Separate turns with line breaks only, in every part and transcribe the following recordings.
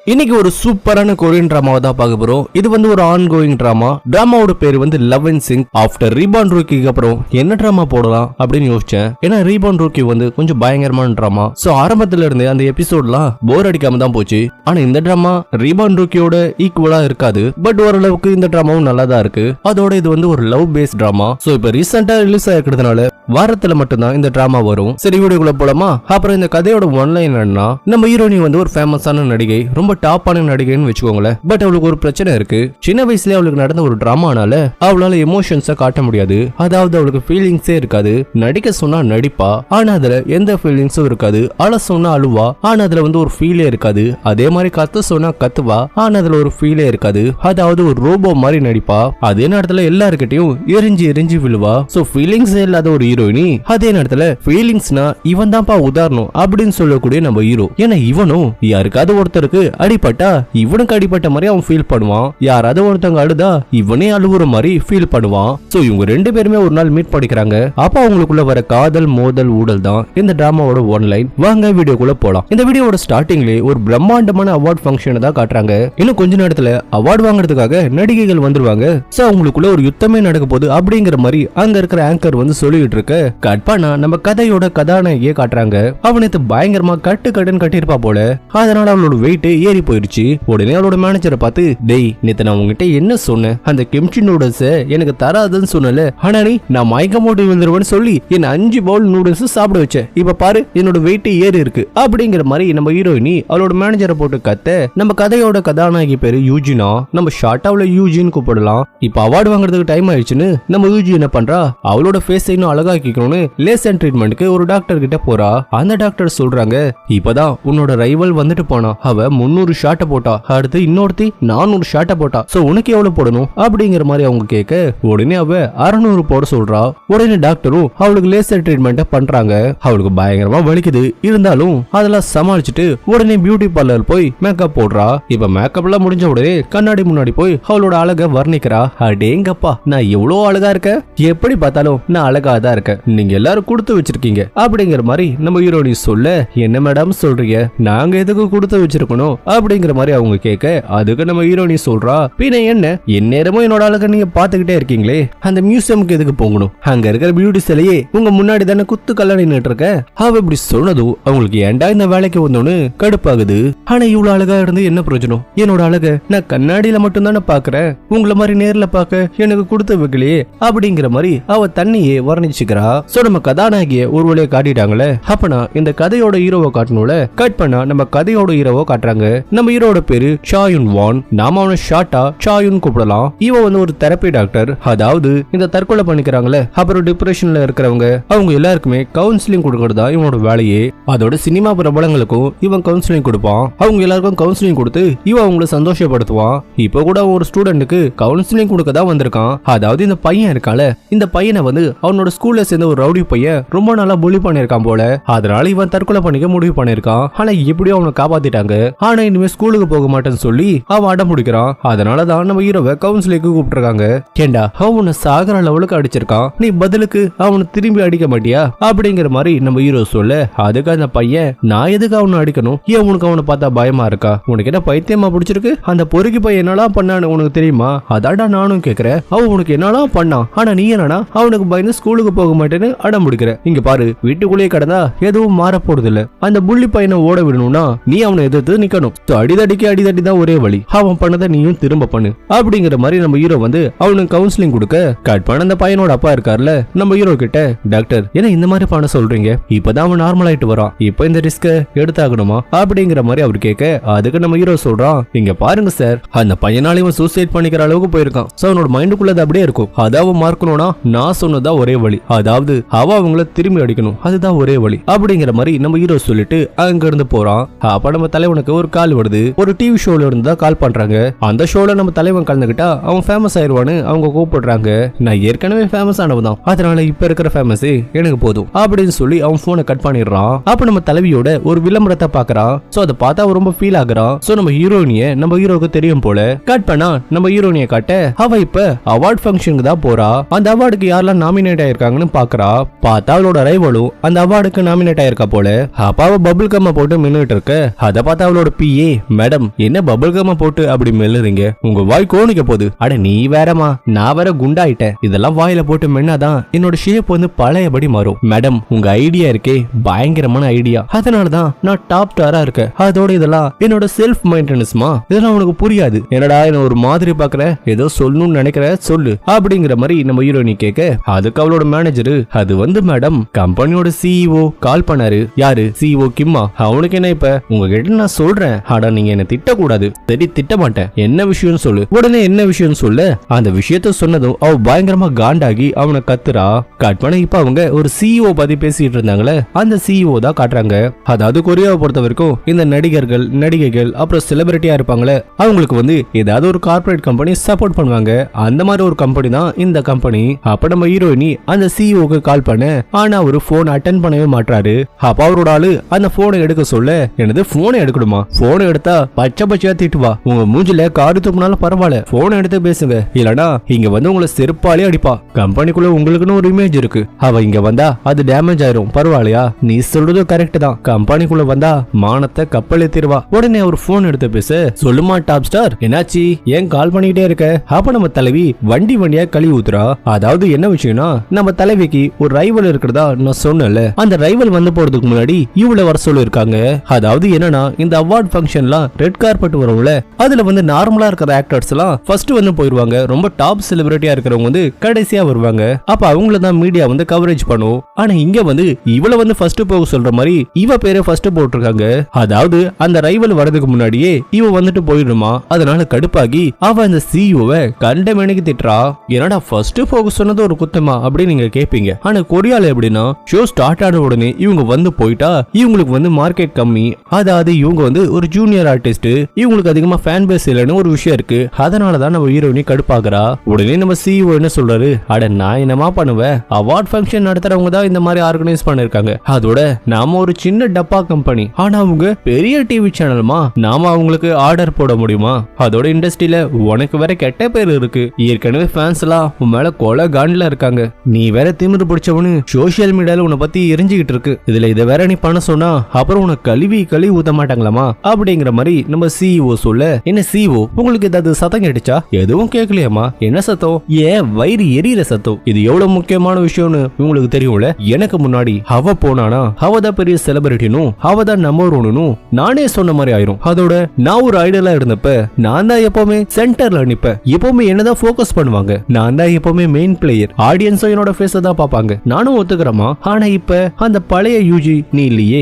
இன்னைக்கு ஒரு சூப்பரான கொரியன் டிராமாவை தான் பார்க்க போறோம். இது வந்து ஒரு ஆன் கோயிங் டிராமா. டிராமாவோட பேர் வந்து love and sing. After reborn ரூக்கிக்கு அப்புறம் என்ன டிராமா போடலாம் அப்படின்னு யோசிச்சேன். ஏன்னா ரீபார்ன் ரூக்கி வந்து கொஞ்சம் பயங்கரமான டிராமா. சோ ஆரம்பத்துல இருந்து அந்த எபிசோட்லாம் போர் அடிக்காம தான் போச்சு. ஆனா இந்த டிராமா ரீபார்ன் ரூக்கியோட ஈக்குவலா இருக்காது. பட் ஓரளவுக்கு இந்த டிராமாவும் நல்லா தான் இருக்கு. அதோட இது வந்து ஒரு லவ் பேஸ்ட் டிராமா. சோ இப்ப ரீசெண்டா ரிலீஸ் ஆயிருக்கிறதுனால வாரத்துல மட்டும்தான் இந்த டிராமா வரும். சரி வீடியோக்குள்ள போலாமா? அப்புறம் இந்த கதையோட ஒன்லைன் என்னன்னா, நம்ம ஹீரோனி வந்து ஒரு ஃபேமஸான நடிகை, ரொம்ப டாப்பான நடிகைன்னு வச்சுக்கோங்களேன். பட் அவளுக்கு ஒரு பிரச்சனை இருக்கு. சின்ன வயசுல அவளுக்கு நடந்த ஒரு டிராமானால அவளால எமோஷன்ஸை காட்ட முடியாது. அதாவது அவளுக்கு ஃபீலிங்ஸே இருக்காது. நடிக்க சொன்னா நடிப்பா, ஆனா அதுல எந்த ஃபீலிங்ஸும் இருக்காது. அழ சொன்னா அழுவா, ஆனா அதுல வந்து ஒரு ஃபீலே இருக்காது. அதே மாதிரி கத்த சொன்னா கத்துவா, ஆனா அதுல ஒரு ஃபீலே இருக்காது. அதாவது ஒரு ரோபோ மாதிரி நடிப்பா. அதே நேரத்துல எல்லாருக்கிட்டையும் எரிஞ்சு எரிஞ்சு விழுவா. சோ ஃபீலிங்ஸ் இல்லாத ஒரு ஹீரோயினி, அதே நேரத்துல ஃபீலிங்ஸ்னா இவன் தான்ப்பா உதாரணம் அப்படின்னு சொல்லக்கூடிய நம்ம ஹீரோ. ஏன்னா இவனும் யாருக்காவது ஒருத்தருக்கு அடிபட்டா இவனுக்கு அடிபட்ட மாதிரி அவன் ஃபீல் பண்ணுவான். யாராவது ஒருத்தவங்க அழுதா இவனே அழுவுற மாதிரி ஃபீல் பண்ணுவான். சோ இவங்க ரெண்டு பேருமே ஒரு நாள் மீட் பண்ணிக்கிறாங்க. அப்ப அவங்களுக்குள்ள வர காதல் மோதல் ஊடல் தான் இந்த டிராமாவோட ஒன்லைன். வாங்க வீடியோக்குள்ள போலாம். இந்த வீடியோவோட ஸ்டார்டிங்ல ஒரு பிரம்மாண்டமான அவார்ட் ஃபங்க்ஷன் தான் காட்டுறாங்க. இன்னும் கொஞ்ச நேரத்துல அவார்டு வாங்குறதுக்காக நடிகைகள் வந்துருவாங்க. சோ அவங்களுக்குள்ள ஒரு யுத்தமே நடக்க போகுது அப்படிங்கிற மாதிரி அங்க இருக்கிற ஆங்கர் வந்து சொல்லிட்டு இருக்க கட் பண்ணா நம்ம கதையோட கதாநாயகியை காட்டுறாங்க. அவனுக்கு பயங்கரமா கட்டுன்னு கட்டிருப்பா போல. அதனால அவளோட வெயிட் ஏறி போயிருச்சு. உடனே அவளோட மேனேஜரை பார்த்து, டேய் நேத்து நான் உங்ககிட்ட என்ன சொன்னேன், அந்த கிம்ச்சி நூடுல்ஸ் எனக்கு தராதுன்னு சொன்னல, ஆனா நீ நான் மயக்கம் போட்டு விழுந்துருவேன்னு சொல்லி என்ன 5 பவுல் நூடுல்ஸ் சாப்பிட வச்ச. இப்ப பாரு என்னோட வெயிட் ஏறி இருக்கு அப்படிங்கிற மாதிரி நம்ம ஹீரோயினி அவளோட மேனேஜரை போட்டு கத்த. நம்ம கதையோட கதாநாயகி பேரு யூஜினா. நம்ம ஷார்ட்டா அவளை யூஜின்னு கூப்பிடலாம். இப்ப அவார்டு வாங்குறதுக்கு டைம் ஆயிடுச்சுன்னு நம்ம யூஜி என்ன பண்றா, அவளோட ஃபேஸ் இன்னும் அழகாக்கிக்கணும்னு லேசர் ட்ரீட்மெண்ட்க்கு ஒரு டாக்டர் கிட்ட போறா. அந்த டாக்டர் சொல்றாங்க, இப்பதான் உன்னோட ரைவல் வந்துட்டு போனா, அவ 300 ஷாட்டை போட்டா, அடுத்து இன்னொருத்தி 400 ஷாட்டை போட்டா. சோ உனக்கு எவ்வளவு போடணும் அப்படிங்கிற மாதிரி அவங்க கேட்க, உடனே அவ 600 போட சொல்றா. உடனே டாக்டரும் அவளுக்கு லேசர் ட்ரீட்மெண்ட் பண்றாங்க. அவளுக்கு பயங்கரமா வலிக்குது. இருந்தாலும் அதெல்லாம் சமாளிச்சுட்டு உடனே பியூட்டி பார்லர் போய் மேக்கப் போடுறா. இப்ப மேக்கப் எல்லாம் முடிஞ்ச உடனே கண்ணாடி முன்னாடி போய் அவளோட அழக வர்ணிக்கிறா. அடேங்கப்பா, நான் எவ்வளவு அழகா இருக்க, எப்படி பார்த்தாலும் நான் அழகா தான் இருக்கேன், நீங்க எல்லாரும் கொடுத்து வச்சிருக்கீங்க அப்படிங்கிற மாதிரி நம்ம ஹீரோனி சொல்ல, என்ன மேடம் சொல்றீங்க, நாங்க எதுக்கு கொடுத்து வச்சிருக்கணும் அப்படிங்கிற மாதிரி அவங்க கேட்க, அதுக்கு நம்ம ஹீரோனி சொல்றா, பின்ன என்ன எந்நேரமும் என்னோட அழகை நீங்க பாத்துக்கிட்டே இருக்கீங்களே, அந்த மியூசியமுக்கு எதுக்கு போகணும், அங்க இருக்கிற பியூட்டி சிலையே உங்க முன்னாடி தானே குத்து கல்யாணம் நின்னுட்டு இருக்க. அவ இப்படி சொன்னதும் அவங்களுக்கு ஏன்டா இந்த வேலைக்கு வந்தோன்னு கடுப்பாகுது. ஆனா இவ்வளவு அழகா இருந்து என்ன பிரயோஜனம், என்னோட அழக நான் கண்ணாடியில மட்டும் தானே பாக்குறேன், உங்களை மாதிரி நேர்ல பாக்க எனக்கு கொடுத்து வைக்கலையே அப்படிங்கிற மாதிரி அவ தண்ணியே வர்ணிச்சுக்கிறா. சோ நம்ம கதாநாயகிய ஒரு வழியை காட்டிட்டாங்களே, அப்பனா இந்த கதையோட ஹீரோவை காட்டணும்ல. கட் பண்ணா நம்ம கதையோட ஹீரோவை காட்டுறாங்க. நம்ம ஹீரோட பேரு சாயுன் வான். நாம அவனை ஷார்ட்டா சாயுன் கூப்பிடலாம். இவன் வந்து ஒரு தெரப்பி டாக்டர். அதாவது இந்த தற்கொலை பண்ணிக்கிறாங்களே, அப்புறம் டிப்ரெஷன்ல இருக்கிறவங்க அவங்க எல்லாருக்குமே கவுன்சிலிங் கொடுக்கறதா இவனோட வேலையே. அதோட சினிமா பிரபலங்களுக்கும் இவன் கவுன்சிலிங் கொடுப்பான். அவங்க எல்லாருக்கும் கவுன்சிலிங் கொடுத்து இவன் அவங்களை சந்தோஷப்படுத்துவான். இப்ப கூட ஒரு ஸ்டூடெண்ட்டுக்கு கவுன்சிலிங் கொடுக்க தான் வந்திருக்கான். அதாவது இந்த பையன் இருக்கால, இந்த பையனை வந்து அவனோட ஸ்கூல்ல சேர்ந்த ஒரு ரவுடி பையன் ரொம்ப நாளா புலி பண்ணிருக்கான் போல. அதனால இவன் தற்கொலை பண்ணிக்க முடிவு பண்ணிருக்கான். ஆனா எப்படியோ அவனை காப்பாத்திட்டாங்க. ஆனா இனிமே ஸ்கூலுக்கு போக மாட்டேன்னு சொல்லி அவன் அடம் பிடிக்கிறான். அதனாலதான் நம்ம ஹீரோவை கவுன்சிலிங்க்கு கூப்பிட்டுருக்காங்க. ஏண்டா அவனை சாகர லெவலுக்கு அடிச்சிருக்கான், நீ பதிலுக்கு அவனை திரும்பி அடிக்க மாட்டியா அப்படிங்கிற மாதிரி நம்ம ஹீரோ சொல்ல, அதுக்கு அந்த பையன், நான் எதுக்கு அவனை அடிக்கணும், ஏன் உனக்கு அவனை பார்த்தா பயமா இருக்கா, உனக்கு என்ன பைத்தியமா பிடிச்சிருக்கு, அந்த பொறுக்கி பையன் என்னெல்லாம் பண்ணான்னு உனக்கு தெரியுமா, அதாடா நானும் கேக்குறேன், அவன் உனக்கு என்னெல்லாம் பண்ணான், ஆனா நீ என்னன்னா அவனுக்கு பயந்து ஸ்கூலுக்கு போக மாட்டேன்னு அடம் பிடிக்கிற. இங்க பாரு, வீட்டுக்குள்ளேயே கிடந்தா எதுவும் மாற போறது இல்ல. அந்த புள்ளி பையனை ஓட விடணும்னா நீ அவனை எதிர்த்து நிக்கணும். அடிதடி தான் ஒரே வழி. அவன் பண்ணதை நீயும் திரும்ப பண்ணு அப்படிங்கிற மாதிரி நம்ம ஹீரோ வந்து அவனுக்கு கவுன்சிலிங் கொடுக்க, கட் பண்ண அந்த பையனோட அப்பா இருக்கார்ல நம்ம ஹீரோ கிட்ட, டாக்டர் என்ன இந்த மாதிரி பண்ண சொல்றீங்க, இப்பதான் அவன் நார்மல் ஆயிட்டு வரான், இப்ப இந்த ரிஸ்க எடுத்தாகணுமா அப்படிங்கிற மாதிரி அவர் கேட்க, அதுக்கு நம்ம ஹீரோ சொல்றான், இங்க பாருங்க சார், அந்த பையனால இவன் சூசைட் பண்ணிக்கிற அளவுக்கு போயிருக்கான். சோ அவனோட மைண்டுக்குள்ளது அப்படியே இருக்கும். அதாவது மார்க்கணும்னா நான் சொன்னதா ஒரே வழி, அதாவது அவங்கள திரும்பி அடிக்கணும், அதுதான் ஒரே வழி அப்படிங்கிற மாதிரி நம்ம ஹீரோ சொல்லிட்டு அங்க இருந்து போறான். அப்ப நம்ம தலைவனுக்கு ஒரு கால் வருது. ஒரு டிவி ஷோல இருந்து தான் கால் பண்றாங்க. அந்த ஷோல நம்ம தலைவன் கலந்துக்கிட்டா அவன் ஃபேமஸ் ஆயிருவான்னு அவங்க கூப்பிடுறாங்க. நான் ஏற்கனவே ஃபேமஸ் ஆனவன் தான், அதனால இப்ப இருக்கிற ஃபேமஸ் எனக்கு போதும் அப்படின்னு சொல்லி அவன் போனை கட் பண்ணிடுறான். அப்ப நம்ம தலைவியோட ஒரு விளம்பரத்தை பாக்குறான். சோ அதை பார்த்தா ரொம்ப ஃபீல் ஆகுறான். சோ நம்ம ஹீரோயினிய நம்ம ஹீரோக்கு தெரியும் போல. கட் பண்ணா நம்ம ஹீரோயினிய காட்ட, அவ இப்ப அவார்ட் ஃபங்க்ஷனுக்கு தான் போறா. அந்த அவார்டுக்கு யாரெல்லாம் நாமினேட் ஆயிருக்காங்கன்னு பாக்குறா. பார்த்தா அவளோட ரைவலும் அந்த அவார்டுக்கு நாமினேட் ஆயிருக்கா போல. அப்ப அவ பபிள் கம்ம போட்டு மின்னுட்டு இருக்க. அதை பார்த்தா அவளோட பி ஏ மேடம் என்ன பபிள் கம போட்டு அப்படி மெல்லுறீங்க, உங்க வாய் கோணிக்க போகுது. அட நீ வேறமா, நான் வேற குண்டாயிட்டேன். இதெல்லாம் வாயில போட்டு மென்னாதான் என்னோட ஷேப் வந்து பழையபடி மாறும். மேடம் உங்க ஐடியா இருக்கே பயங்கரமான ஐடியா, அதனாலதான் நான் டாப் ஸ்டாரா இருக்கேன். அதோட இதெல்லாம் என்னோட செல்ஃப் மெயின்டெனன்ஸ்மா, இதெல்லாம் உனக்கு புரியாது. என்னடா என்ன ஒரு மாதிரி பாக்குற, ஏதோ சொல்லணும்னு நினைக்கிற சொல்லு அப்படிங்கிற மாதிரி நம்ம ஹீரோயினி கேட்க, அதுக்கு அவளோட மேனேஜர் அது வந்து மேடம் கம்பெனியோட சிஇஓ கால் பண்ணாரு. யாரு சிஇஓ கிம்மா, அவனுக்கு என்ன இப்ப உங்ககிட்ட நான் சொல்றேன். ஆனா நீங்க என்ன திட்டக்கூடாது. சரி திட்ட மாட்டேன், என்ன விஷயம் சொல்லு. உடனே என்ன விஷயம் சொல்லு. அந்த விஷயத்த சொன்னதும் அவ பயங்கரமா காண்டாகி அவனை கத்துறா. கட் பண்ண இப்ப அவங்க ஒரு சிஇஓ பத்தி பேசிட்டு இருந்தாங்களே, அந்த சிஇஓ தான் காட்டுறாங்க. அதாவது கொரியாவை பொறுத்த வரைக்கும் இந்த நடிகர்கள் நடிகைகள் அப்புறம் செலிபிரிட்டியா இருப்பாங்களே, அவங்களுக்கு வந்து ஏதாவது ஒரு கார்ப்பரேட் கம்பெனி சப்போர்ட் பண்ணுவாங்க. அந்த மாதிரி ஒரு கம்பெனி தான் இந்த கம்பெனி. அப்ப நம்ம ஹீரோயினி அந்த சிஇஓக்கு கால் பண்ண, ஆனா அவரு போன் அட்டென்ட் பண்ணவே மாட்டாரு. அப்ப அவரோட ஆளு அந்த போனை எடுக்க சொல்ல, எனது போனை எடுக்கணுமா, போனை எடுத்தா பச்சை பச்சையா திட்டுவா. உங்க மூஞ்சில காரு துப்புனாலும் பரவாயில்ல, போனை எடுத்து பேசுங்க, இல்லனா இங்க வந்து உங்களை செருப்பாலே அடிப்பா. கம்பெனிக்குள்ள உங்களுக்குன்னு ஒரு இமேஜ் இருக்கு, அவ இங்க வந்தா அது டேமேஜ் ஆயிரும். பரவாயில்லையா, நீ சொல்றது கரெக்ட் தான். கம்பெனிக்குள்ள வந்தா மானத்தை கப்பல் ஏத்திடுவா. உடனே ஒரு போன் எடுத்து பேச, சொல்லுமா டாப் ஸ்டார், என்னாச்சு, ஏன் கால் பண்ணிக்கிட்டே இருக்க? அப்ப நம்ம தலைவி வண்டி வண்டியா கழுவி ஊத்துறா. அதாவது என்ன விஷயம்னா, நம்ம தலைவிக்கு ஒரு ரைவல் இருக்கிறதா நான் சொன்னல, அந்த ரைவல் வந்து போறதுக்கு முன்னாடி இவ்வளவு வர சொல்லிருக்காங்க. அதாவது என்னன்னா, இந்த அவார்ட் ஃபங்க்ஷன்லாம் ரெட் கார்பெட் வரும்ல, அதுல வந்து நார்மலா இருக்கிற ஆக்டர்ஸ் எல்லாம் ஃபர்ஸ்ட் வந்து போயிருவாங்க. ரொம்ப டாப் செலிபிரிட்டியா இருக்கிறவங்க வந்து கடைசியா வருவாங்க. அப்ப அவங்கள தான் மீடியா வந்து கவரேஜ் பண்ணும். ஆனா இங்க வந்து இவள வந்து ஃபர்ஸ்ட் போக சொல்ற மாதிரி இவ பேரை ஃபர்ஸ்ட் போட்டிருக்காங்க. அதாவது அந்த ரைவல் வரதுக்கு முன்னாடியே இவ வந்துட்டு போயிடுமா. அதனால கடுப்பாகி அவ அந்த சிஇஓவை கண்டமேனிக்கு திட்டுறா. என்னடா ஃபர்ஸ்ட் போக சொன்னது ஒரு குத்தமா அப்படின்னு நீங்க கேட்பீங்க. ஆனா கொரியால எப்படின்னா, ஷோ ஸ்டார்ட் ஆன உடனே இவங்க வந்து போயிட்டா இவங்களுக்கு வந்து மார்க்கெட் கம்மி. அதாவது இவங்க வந்து ஒரு ஜூனியர் ஆர்டிஸ்ட், இவங்களுக்கு அதிகமா ஃபேன் பேஸ் இல்லைன்னு ஒரு விஷயம் இருக்கு. அதனாலதான் நம்ம ஹீரோயினி கடுப்பாக்குறா. உடனே நம்ம சிஇஓ என்ன சொல்றாரு, அட நான் என்னமா பண்ணுவேன், அவார்ட் ஃபங்க்ஷன் நடத்துறவங்க தான் இந்த மாதிரி ஆர்கனைஸ் பண்ணிருக்காங்க. அதோட நாம ஒரு சின்ன டப்பா கம்பெனி, ஆனா அவங்க பெரிய டிவி சேனல்மா, நாம அவங்களுக்கு ஆர்டர் போட முடியுமா? அதோட இண்டஸ்ட்ரியில உனக்கு வேற கெட்ட பேர் இருக்கு. ஏற்கனவே ஃபேன்ஸ் எல்லாம் உன் மேல கொலை காண்ட்ல இருக்காங்க. நீ வேற திமிரு பிடிச்சவனு சோசியல் மீடியால உன்னை பத்தி எரிஞ்சுக்கிட்டு இருக்கு. இதுல இதை வேற நீ பண்ண சொன்னா அப்புறம் உனக்கு கழுவி ஊத்த மாட்டாங்களாமா அப்படிங்கிற மாதிரி நம்ம சிஇஓ சொல்ல, என்ன சிஇஓ உங்களுக்கு ஏதாவது சத்தம் கேட்டுச்சா? எதுவும் கேட்கலையாமா. என்ன சத்தம்? ஏன் வயிறு எரியற சத்தம். இது எவ்வளவு முக்கியமான விஷயம்னு உங்களுக்கு தெரியும்ல. எனக்கு முன்னாடி அவ போனானா அவதான் பெரிய செலிபிரிட்டினும் அவதான் நம்பர் ஒன்னும் நானே சொன்ன மாதிரி ஆயிரும். அதோட நான் ஒரு ஐடலா இருந்தப்ப நான் தான் எப்பவுமே சென்டர்ல நிப்பேன். எப்பவுமே என்னதான் ஃபோக்கஸ் பண்ணுவாங்க. நான் தான் எப்பவுமே மெயின் பிளேயர். ஆடியன்ஸும் என்னோட ஃபேஸ தான் பாப்பாங்க. நானும் ஒத்துக்கிறேமா. ஆனா இப்ப அந்த பழைய யூஜி நீ இல்லையே.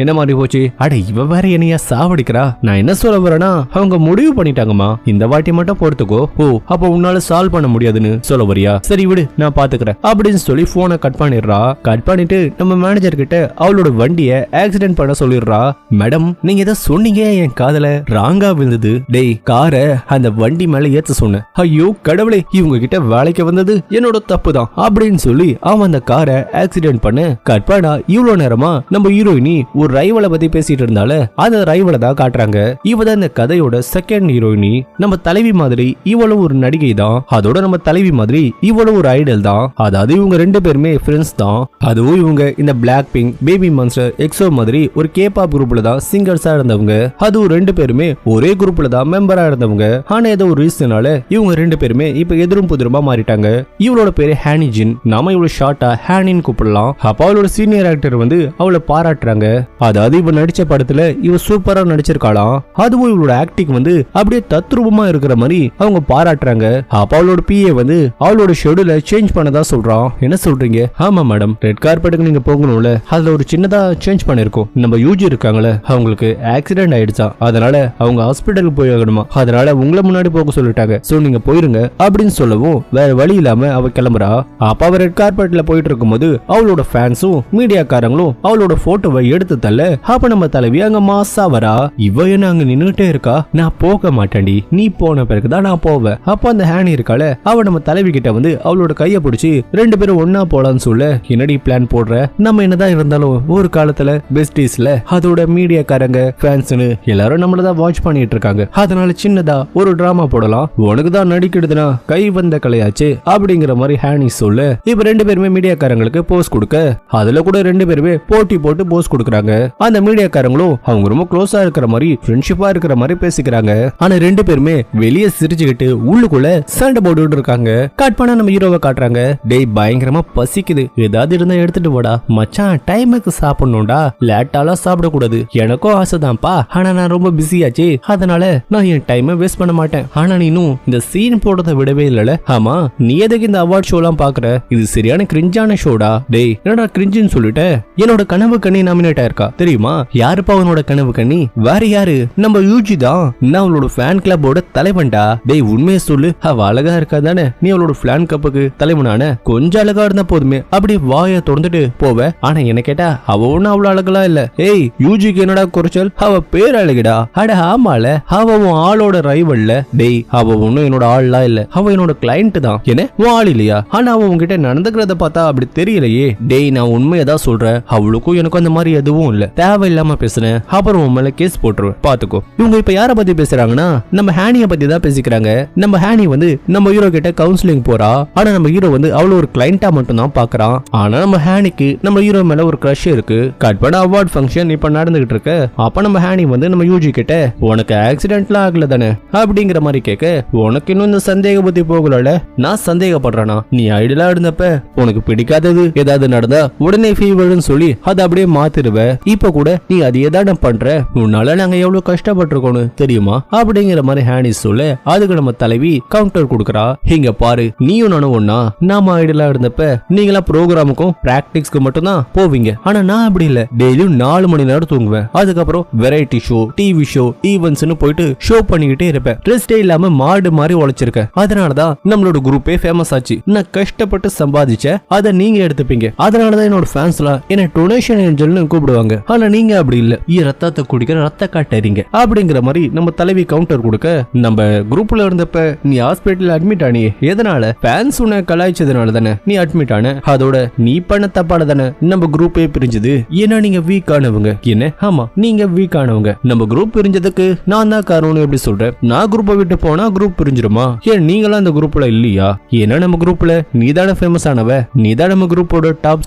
என்ன மாதிரி போச்சு? அட இவ வேற என்னையா சாவடிக்கிறா. நான் என்ன சொல்ல வரேன்னா, அவங்க முடிவு பண்ணிட்டாங்கம்மா, இந்த வாட்டி மட்டும் பொறுத்துக்கோ. ஓ அப்ப உன்னால சால்வ் பண்ண முடியாதுன்னு சொல்ல வரியா? சரி விடு நான் பாத்துக்கிறேன் அப்படின்னு சொல்லி போனை கட் பண்ணிடுறா. கட் பண்ணிட்டு நம்ம மேனேஜர் கிட்ட அவளோட வண்டிய ஆக்சிடென்ட் பண்ண சொல்லிடுறா. மேடம் நீங்க ஏதோ சொன்னீங்க, என் காதல ராங்கா விழுந்தது. டேய் காரை அந்த வண்டி மேல ஏத்த சொன்ன. ஐயோ கடவுளே, இவங்க கிட்ட வேலைக்கு வந்தது என்னோட தப்பு தான் அப்படின்னு சொல்லி அவன் அந்த காரை ஆக்சிடென்ட் பண்ண. கட் பண்ணா இவ்வளவு நேரமா நம்ம ஹீரோயினி ஒரு ரைவலை பத்தி பேசிட்டு இருந்தால, அந்த ரைவலை தான் காட்டுறாங்க. இவதான் இந்த கதையோட செகண்ட் ஹீரோயினி. நம்ம தலைவி மாதிரி இவளும் ஒரு நடிகை தான். அதோட நம்ம தலைவி மாதிரி இவளும் ஒரு ஐடல் தான். அதாவது இவங்க ரெண்டு பேருமே ஃப்ரெண்ட்ஸ் தான். அதுவும் இவங்க இந்த Blackpink, Baby Monster, EXO மாதிரி ஒரு கேபாப் குரூப்ல தான் சிங்கர்ஸா இருந்தவங்க. அதுவும் ரெண்டு பேருமே ஒரே குரூப்ல தான் மெம்பரா இருந்தவங்க. ஆனா ஏதோ ஒரு ரீசனால இவங்க ரெண்டு பேருமே இப்ப எதிரும் புதிருமா மாறிட்டாங்க. இவளோட பேரு ஹானிஜின். நாம இவ்வளவு ஷார்ட்டா ஹானின்னு கூப்பிடலாம். அப்ப அவளோட சீனியர் ஆக்டர் வந்து அவளை பாராட்டுறாங்க. அதாவது இவ நடிச்ச படத்துல இவ சூப்பரா நடிச்சிருக்காளாம். அதுவும் இவளோட ஆக்டிங் வந்து அப்படியே தத்ரூபமா இருக்கிற மாதிரி அவங்க பாராட்டுறாங்க. அப்ப அவளோட பிஏ வந்து அவளோட ஷெட்யூல சேஞ்ச் பண்ணதா சொல்றான். என்ன சொல்றீங்க? ஆமா மேடம், ரெட் கார்பெட்டுக்கு நீங்க போகணும்ல, அதுல ஒரு சின்னதா சேஞ்ச் பண்ணிருக்கோம். நம்ம யூஜி இருக்காங்களே அவங்களுக்கு ஆக்சிடென்ட் ஆயிடுச்சா, அதனால அவங்க ஹாஸ்பிட்டலுக்கு போய் ஆகணுமா, அதனால உங்களை முன்னாடி போக சொல்லிட்டாங்க. சோ நீங்க போயிருங்க அப்படின்னு சொல்லவும் வேற வழி இல்லாம அவ கிளம்புறா. அப்ப அவ ரெட் கார்பெட்ல போயிட்டு இருக்கும்போது அவளோட ஃபேன்ஸும் மீடியாக்காரங்களும் அவளோட போட்டோவை எடுத்து தள்ள. அப்ப நம்ம தலைவி அங்க மாசா வரா. இவ என்ன அங்க நின்னுட்டே இருக்கா. நான் போக மாட்டேன்டி, நீ போன பிறகுதான் நான் போவேன். அப்ப அந்த ஹானி இருக்கால, அவ நம்ம தலைவி கிட்ட வந்து அவளோட கைய பிடிச்சி ரெண்டு பேரும் ஒன்னா போலான்னு சொல்ல, என்னடி பிளான் போடுற, நம்ம என்னதான் இருந்தாலும் ஒரு காலத்துல பெஸ்டீஸ்ல, அதோட மீடியாக்காரங்க ஃபேன்ஸ்னு எல்லாரும் நம்மளதான் வாட்ச் பண்ணிட்டு இருக்காங்க. அதனால சின்னதா ஒரு டிராமா போடலாம், உனக்கு தான் நடிக்கிறதுனா கை வந்த கலையாச்சு அப்படிங்கிற மாதிரி ஹானி சொல்ல. இப்ப ரெண்டு பேருமே மீடியாக்காரங்களுக்கு போஸ் கொடுக்க, அதுல கூட ரெண்டு பேருமே போட்டி போட்டு போஸ் கொடுக்குறாங்க. அந்த மீடியாக்காரங்களும் அவங்க ரொம்ப க்ளோஸா க்ளோஸா இருக்கிற மாதிரி ஃப்ரெண்ட்ஷிப்பா இருக்கிற மாதிரி பேசிக்கிறாங்க. ஆனா ரெண்டு பேருமே வெளியே சிரிச்சுக்கிட்டு உள்ளுக்குள்ள சண்டை போட்டுட்டு இருக்காங்க. கட் பண்ணா நம்ம ஹீரோவை காட்டுறாங்க. டேய் பயங்கரமா பசிக்குது, ஏதாவது இருந்தா எடுத்துட்டு போடா. மச்சான் டைமுக்கு சாப்பிடணும்டா, லேட்டாலாம் சாப்பிடக்கூடாது. எனக்கும் ஆசைதான்ப்பா, ஆனா நான் ரொம்ப பிஸியாச்சு, அதனால நான் என் டைமை வேஸ்ட் பண்ண மாட்டேன். ஆனா நீ இன்னும் இந்த சீன் போடுறத விடவே இல்லல. ஆமா நீ எதுக்கு இந்த அவார்ட் ஷோலாம் பாக்குற? இது சரியான கிரிஞ்சான ஷோடா. டேய் என்னடா கிரிஞ்சுன்னு சொல்லிட்ட? என்னோட கனவு கண்ணி நாமினேட் ஆயிருக்கா தெரியுமா? யாருப்பா அவனோட கனவு கண்ணி? வேற யாரு? நம்ம யூஜி தான். நான் அவளோட ஃபேன் கிளப்போட தலைவன்டா. டேய் உண்மையை சொல்லு, அவ அழகா இருக்கா தானே? நீ அவளோட ஃபேன் கிளப்புக்கு தலைவனான? கொஞ்சம் அழகா இருந்தா போதுமே, அப்படி வாயை திறந்துட்டு போவ. ஆனா என்ன கேட்டா அவ ஒன்னும் அவ்வளவு அழகெல்லாம் இல்ல. ஏய் யூஜிக்கு என்னடா குறைச்சல்? அவ பேர் அழகுடா. அட ஆமால, அவ உன் ஆளோட ரைவல்ல. டேய் அவ ஒன்னும் என்னோட ஆள்லாம் இல்ல, அவ என்னோட கிளைண்ட் தான். என்ன உன் ஆள் இல்லையா? ஆனா அவ உங்ககிட்ட நடந்துக்கிறத பார்த்தா அப்படி தெரியலையே. டேய் நான் உண்மையதான் சொல்றேன், அவளுக்கும் எனக்கும் அந்த மாதிரி எதுவும் இல்ல. தேவையில்லாம பேசுனேன், அப்புறம் உன் மேல கேஸ் போட்டுருவேன் பாத்துக்கோ. இவங்க இப்ப யார பத்தி பேசுறாங்கன்னா நம்ம ஹானிய பத்தி தான் பேசிக்கிறாங்க. நம்ம ஹானி வந்து நம்ம ஹீரோ கிட்ட கவுன்சிலிங் போறா. ஆனா நம்ம ஹீரோ வந்து அவள ஒரு கிளைண்டா மட்டும் தான் பாக்குறான். ஆனா நம்ம ஹானிக்கு நம்ம ஹீரோ மேல ஒரு கிரஷ் இருக்கு. கட் பண்ண அவார்ட் ஃபங்க்ஷன் இப்ப நடந்துகிட்டு இருக்கு. அப்ப நம்ம ஹானி வந்து நம்ம யூஜி கிட்ட உனக்கு ஆக்சிடென்ட்லாம் ஆகல தானே அப்படிங்கிற மாதிரி கேட்க, உனக்கு இன்னும் இந்த சந்தேக புத்தி போகல. நான் சந்தேகப்படுறேனா? நீ ஐடியலா இருந்தப்ப உனக்கு பிடிக்காதது ஏதாவது நடந்தா உடனே ஃபீவர்னு சொல்லி அதை அப்படியே மாத்திருவ. இப்ப கூட நீ அதையே தானே பண்ற. உன்னால நாங்க எவ்வளவு கஷ்டப்பட்டிருக்கோம் தெரியுமா அப்படிங்கிற மாதிரி ஹானி சொல்ல, அதுக்கு நம்ம தலைவி கவுண்டர் கொடுக்கறா. இங்க பாரு, நீயும் நானும் ஒன்னா. நாம ஐடியலா இருந்தப்ப நீங்களா ப்ரோக்ராமுக்கும் பிராக்டிக்ஸ்க்கு மட்டும் தான் போவீங்க. ஆனா நான் அப்படி இல்ல, டெய்லியும் 4 மணி நேரம் தூங்குவேன். அதுக்கப்புறம் வெரைட்டி ஷோ, டிவி ஷோ, ஈவென்ட்ஸ்னு போயிட்டு ஷோ பண்ணிக்கிட்டே இருப்பேன். ரெஸ்டே இல்லாம மாடு மாதிரி உழைச்சிருக்கேன். அதனாலதான் நம்மளோட குரூப்பே ஃபேமஸ் ஆச்சு. நான் கஷ்டப்பட்டு சம்பாதிச்ச அதை நீங்க எடுத்துப்பீங்க. அதனாலதான் என்னோட ஃபேன்ஸ்லாம் என்ன டொனேஷன் ஏஞ்சல்னு கூப்பிடுவாங்க. ஆனா நீங்க அப்படி இல்ல, ரத்தத்தை குடிக்கிற ரத்த காட்டறீங்க அப்படிங்கிற மாதிரி நம்ம தலைவி கவுண்டர் கொடுக்க, நம்ம குரூப்ல இருந்தப்ப நீ ஹாஸ்பிட்டல் அட்மிட் ஆனியே, எதனால? ஃபேன்ஸ் உன்னை கலாய்ச்சதுனால தானே நீ அட்மிட் ஆன. அதோட நீ பண்ண தப்பால தானே நம்ம குரூப்பே பிரிஞ்சது. ஏன்னா நீங்க வீக் ஆனவங்க. என்ன? ஆமா நீங்க வீக் ஆனவங்க. நம்ம குரூப் பிரிஞ்சதுக்கு நான் தான் காரணம்னு எப்படி சொல்றேன்? நான் குரூப்பை விட்டு போனா குரூப் பிரிஞ்சிருமா? ஏன் நீங்களாம் அந்த குரூப்ல இல்லையா? ஏன்னா நம்ம குரூப்ல நீதான ஃபேமஸ் ஆனவ, நீதான் நம்ம குரூப்போட டாப்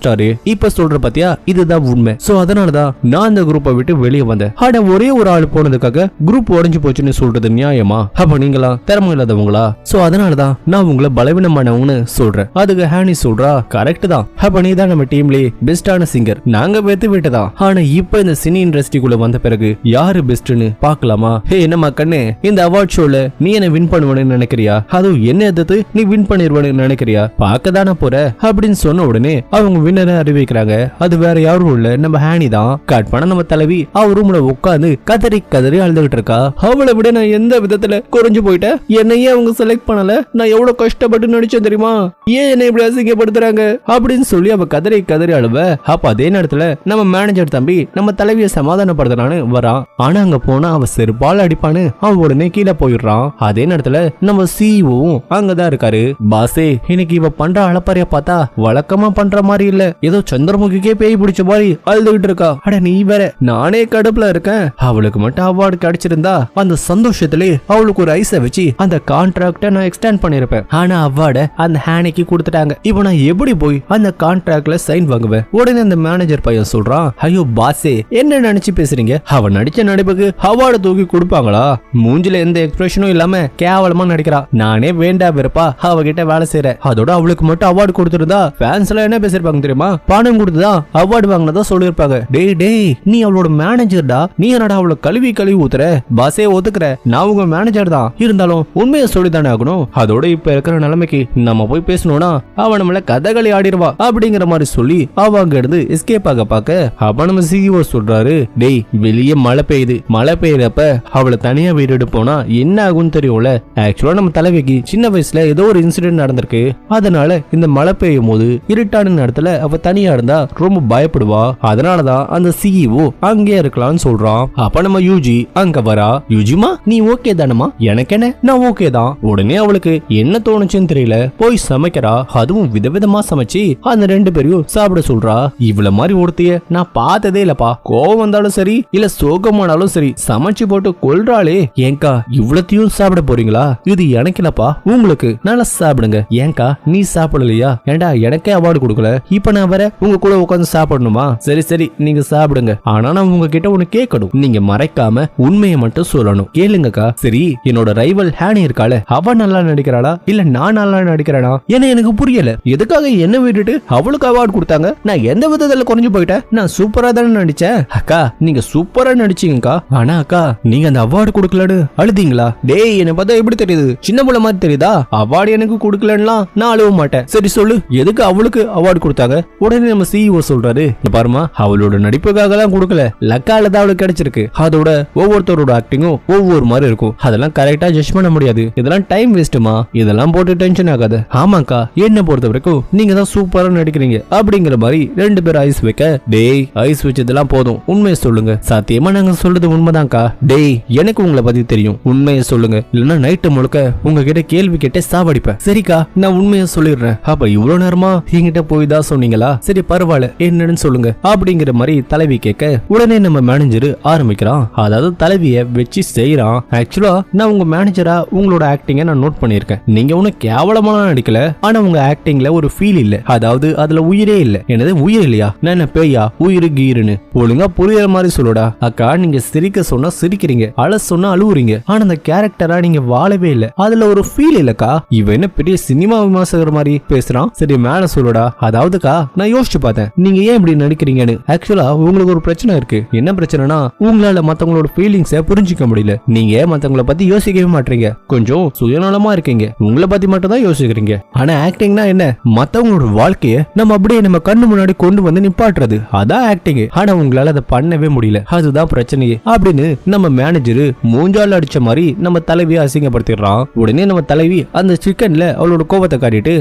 ஸ்டாரு. இப்ப சொல்ற பாத்தியா, இதுதான் உண்மை. சோ அதனாலதான் நான் அந்த குரூப்பை விட்டு வெளியே வந்தேன். ஆனா ஒரே ஒரு ஆள் போனதுக்காக குரூப் உடைஞ்சு போச்சுன்னு சொல்றது நியாயமா? அப்ப நீங்களா திறமை இல்லாதவங்களா? சோ அதனாலதான் நான் உங்களை பலவீனமானவங்கன்னு சொல்றேன். அதுக்கு ஹானி சொல்றா, கரெக்ட் தான். அப்ப நீ தான் நம்ம டீம்லயே பெஸ்டான சிங்கர். நாங்க வெத்து விட்டுதான். ஆனா இப்ப இந்த சினி இண்டஸ்ட்ரிக்குள்ள வந்த பிறகு யாரு பெஸ்ட்னு பாக்கலாமா? ஹே என்னம்மா கண்ணு, இந்த அவார்ட் ஷோல நீ என்ன வின் பண்ணுவேன்னு நினைக்கிறியா? அதுவும் என்ன எதிர்த்து நீ வின் பண்ணிருவேன்னு நினைக்கிறியா? பார்க்க தானே போற அப்படின்னு சொன்ன உடனே அவங்க வின்னரை அறிவிக்கிறாங்க. அது வேற யாரும் இல்ல, நம்ம ஹானி தான். கட் பண்ண நம்ம தலைவி அவ ரூம்ல உட்காந்து கதறி கதறி அழுதுகிட்டு இருக்கா. அவளை விட நான் எந்த விதத்துல குறைஞ்சு போயிட்டேன்? என்னையே அவங்க செலக்ட் பண்ணல. நான் எவ்வளவு கஷ்டப்பட்டு நடிச்சேன் தெரியுமா? ஏன் என்ன இப்படி அசிங்கப்படுத்துறாங்க அப்படின்னு சொல்லி அவ கதறி கதறி அழுவ. அப்ப அதே நேரத்துல நம்ம மேனேஜர் தம்பி நம்ம தலைவியை சமாதானப்படுத்தலான்னு வரான். ஆனா அங்க போனா அவ செருப்பால் அடிப்பான்னு அவன் உடனே கீழே போயிடுறான். அதே நேரத்துல நம்ம சிஇஓவும் அங்கதான் இருக்காரு. பாசே இன்னைக்கு இவ பண்ற அளப்பறைய பார்த்தா வழக்கமா பண்ற மாதிரி இல்ல, ஏதோ சந்திரமுகிக்கே பேய் பிடிச்ச மாதிரி அழுதுகிட்டு இருக்கா. அட நீ வேற, நானே கடுப்புல இருக்கேன். அவளுக்கு மட்டும் அவார்டு கிடைச்சிருந்தா அந்த சந்தோஷத்திலே அவளுக்கு ஒரு ஐஸ வச்சு அந்த கான்ட்ராக்ட நான் எக்ஸ்டெண்ட் பண்ணிருப்பேன். ஆனா அவார்ட அந்த ஹானிக்கு கொடுத்துட்டாங்க. இப்போ நான் எப்படி போய் அந்த கான்ட்ராக்ட்ல சைன் வாங்குவேன்? உடனே அந்த மேனேஜர் பையன் சொல்றான், ஐயோ பாசே என்ன நினைச்சு பேசுறீங்க? அவ நடிச்ச நடிப்புக்கு அவார்டு தூக்கி கொடுப்பாங்களா? மூஞ்சில எந்த எக்ஸ்பிரஷனும் இல்லாம கேவலமா நடிக்கிறா. நானே வேண்டா வெறுப்பா அவகிட்ட வேலை செய்யறேன். அதோட அவளுக்கு மட்டும் அவார்டு கொடுத்திருந்தா ஃபேன்ஸ் எல்லாம் என்ன பேசிருப்பாங்க தெரியுமா? பணம் கொடுத்துதான் அவார்டு வாங்கினதா சொல்லிருப்பாங்க. டேய் டேய் நீ அவளோட மேனேஜர்டா, நீ என்னடா அவளை கழுவி ஊத்துற? பாசே ஒத்துக்கிற, நான் உங்க மேனேஜர் தான். இருந்தாலும் உண்மையை சொல்லிதானே ஆகணும். அதோட இப்ப இருக்கிற நிலைமைக்கு நம்ம போய் பேசணும்னா அவ நம்மள கதகளி ஆடிடுவா அப்படிங்கிற மாதிரி சொல்லி அவ அங்க இருந்து எஸ்கேப் ஆக பாக்க, அப்ப நம்ம சிஇஓ சொல்றாரு, டேய் வெளியே மழை பெய்யுது. மழை பெய்யறப்ப அவளை தனியா வீடு போனா என்ன ஆகும்னு தெரியும்ல. ஆக்சுவலா நம்ம தலைவிக்கு சின்ன வயசுல ஏதோ ஒரு இன்சிடென்ட் நடந்திருக்கு. அதனால இந்த மழை பெய்யும் போது இருட்டான நேரத்துல அவ தனியா இருந்தா ரொம்ப பயப்படுவா. அதனாலதான் அந்த சிஇஓ அங்கே இருக்கலாம்னு சொல்றான். அப்ப நம்ம யூஜி அங்க வரா. யூஜிமா நீ ஓகே தானமா? எனக்கு என்ன, நான் ஓகே தான். உடனே அவளுக்கு என்ன தோணுச்சுன்னு தெரியல, போய் சமைக்கிறா. அதுவும் விதவிதமா சமைச்சு அந்த 2 பேரையும் சாப்பிட சொல்றா. இவ்வளவு மாதிரி ஒருத்தைய நான் பார்த்ததே இல்லப்பா. கோவம் வந்தாலும் சரி இல்ல சோகமானாலும் சரி சமைச்சு போட்டு கொல்றாளே. ஏங்கா இவ்வளத்தையும் சாப்பிட போறீங்களா? இது எனக்கு இல்லப்பா, உங்களுக்கு. நல்லா சாப்பிடுங்க. ஏங்கா நீ சாப்பிடலையா? ஏண்டா எனக்கே அவார்டு கொடுக்கல, இப்ப நான் வர உங்க கூட உட்காந்து சாப்பிடணுமா? சரி சரி நீங்க சாப்பிடுங்க. ஆனா நான் உங்ககிட்ட ஒண்ணு கேட்கணும். மறைக்கணும், நீங்க மறைக்காம உண்மையை மட்டும் சொல்லணும். கேளுங்கக்கா. சரி, என்னோட ரைவல் ஹேனி இருக்காளே, அவ நல்லா நடிக்கிறாளா இல்ல நான் நல்லா நடிக்கிறேனா ஏன்னா எனக்கு புரியல. எதுக்காக என்ன விட்டுட்டு அவளுக்கு அவார்டு கொடுத்தாங்க? நான் எந்த விதத்துல குறைஞ்சு போயிட்டேன்? நான் சூப்பரா தானே நடிச்சேன். அக்கா நீங்க சூப்பரா நடிச்சீங்கக்கா. ஆனா அக்கா நீங்க அந்த அவார்டு கொடுக்கலன்னு அழுதீங்களா? டேய் என்ன பார்த்தா எப்படி தெரியுது? சின்ன புள்ள மாதிரி தெரியுதா? அவார்டு எனக்கு கொடுக்கலன்னா நான் அழுவ மாட்டேன். சரி சொல்லு, எதுக்கு அவளுக்கு அவார்டு கொடுத்தாங்க? உடனே நம்ம சிஇஓ சொல்றாரு, பாருமா அவளோட நடிப்புக்காக எல்லாம் கொடுக்கல, லக்கால தான் அவளுக்கு கிடைச்சிருக்கு. அதோட ஒவ்வொருத்தரோட ஆக்டிங்கும் ஒவ்வொரு மாதிரி இருக்கும், அதெல்லாம் கரெக்டா ஜட்ஜ் பண்ண முடியாது. இதெல்லாம் டைம் வேஸ்ட்டுமா, இதெல்லாம் போட்டு டென்ஷன் ஆகாத. ஆமாக்கா என்ன பொறுத்த வரைக்கும் நீங்க தான் சூப்பரா நடிக்கிறீங்க அப்படிங்கிற மாதிரி ரெண்டு பேரும் ஐஸ் வைக்க, டேய் ஐஸ் வச்சதெல்லாம் போதும், உண்மையை சொல்லுங்க. சத்தியமா நாங்க சொல்றது உண்மைதான்க்கா. டேய் எனக்கு உங்களை பத்தி தெரியும், உண்மையை சொல்லுங்க, இல்லன்னா நைட்டு முழுக்க உங்ககிட்ட கேள்வி கேட்டே சாவடிப்பேன். சரிக்கா நான் உண்மையை சொல்லிடுறேன். அப்ப இவ்வளவு நேரமா என்கிட்ட போய் தான் சொன்னீங்களா? சரி பரவாயில்ல, என்னன்னு சொல்லுங்க அப்படிங்கிற மாதிரி தலைவி கேட்க, உடனே நம்ம மேனேஜர் ஆரம்பிக்கிறான். அதாவது தலைவிய வச்சு செய்யறான். ஆக்சுவலா நான் உங்க மேனேஜரா உங்களோட ஆக்டிங்க நான் நோட் பண்ணிருக்கேன். நீங்க ஒன்னும் கேவலமா நடிக்கல, ஆனா உங்க ஆக்டிங்ல ஒரு ஃபீல் இல்ல, அதாவது அதுல உயிரே இல்ல. என்னது உயிர் இல்லையா? நான் என்ன பேயா உயிரு கீருன்னு? ஒழுங்கா புரியுற மாதிரி சொல்லுடா. அக்கா நீங்க சிரிக்க சொன்னா சிரிக்கிறீங்க, அழ சொன்னா அழுவுறீங்க, ஆனா அந்த கேரக்டரா நீங்க வாழவே இல்ல, அதுல ஒரு ஃபீல் இல்லக்கா. இவன் என்ன பெரிய சினிமா விமர்சகர் மாதிரி பேசுறான். சரி மேல சொல்லுடா. அதாவதுக்கா நான் யோசிச்சு பார்த்தேன், நீங்க ஏன் இப்படி நடிக்கிறீங்கன்னு. ஆக்சுவலா உங்களுக்கு ஒரு பிரச்சனை இருக்கு. என்ன பிரச்சனைனா உங்களால மத்தவங்களோட ஃபீலிங்ஸை புரிஞ்சிக்க முடியல. நீங்க மத்தவங்கள பத்தி யோசிக்கவே மாட்டீங்க, கொஞ்சம் சுயநலமா இருக்கீங்க, உங்களை பத்தி மட்டும் தான் யோசிக்கிறீங்க. ஆனா ஆக்டிங்னா என்ன? மத்தவங்களோட வாழ்க்கைய நம்ம அப்படியே நம்ம கண்ணு முன்னாடி கொண்டு வந்து நிப்பாட்டுறது, அதான் ஆக்டிங். ஆனா உங்களால அதை பண்ணவே முடியல, அதுதான் பிரச்சனையே அப்படின்னு நம்ம மேனேஜர் மூஞ்சால அடிச்ச மாதிரி நம்ம தலைவியை அசிங்கப்படுத்திடுறான். உடனே நம்ம தலைவி அந்த சிக்கன்ல அவளோட கோபத்தை காட்டிட்டு,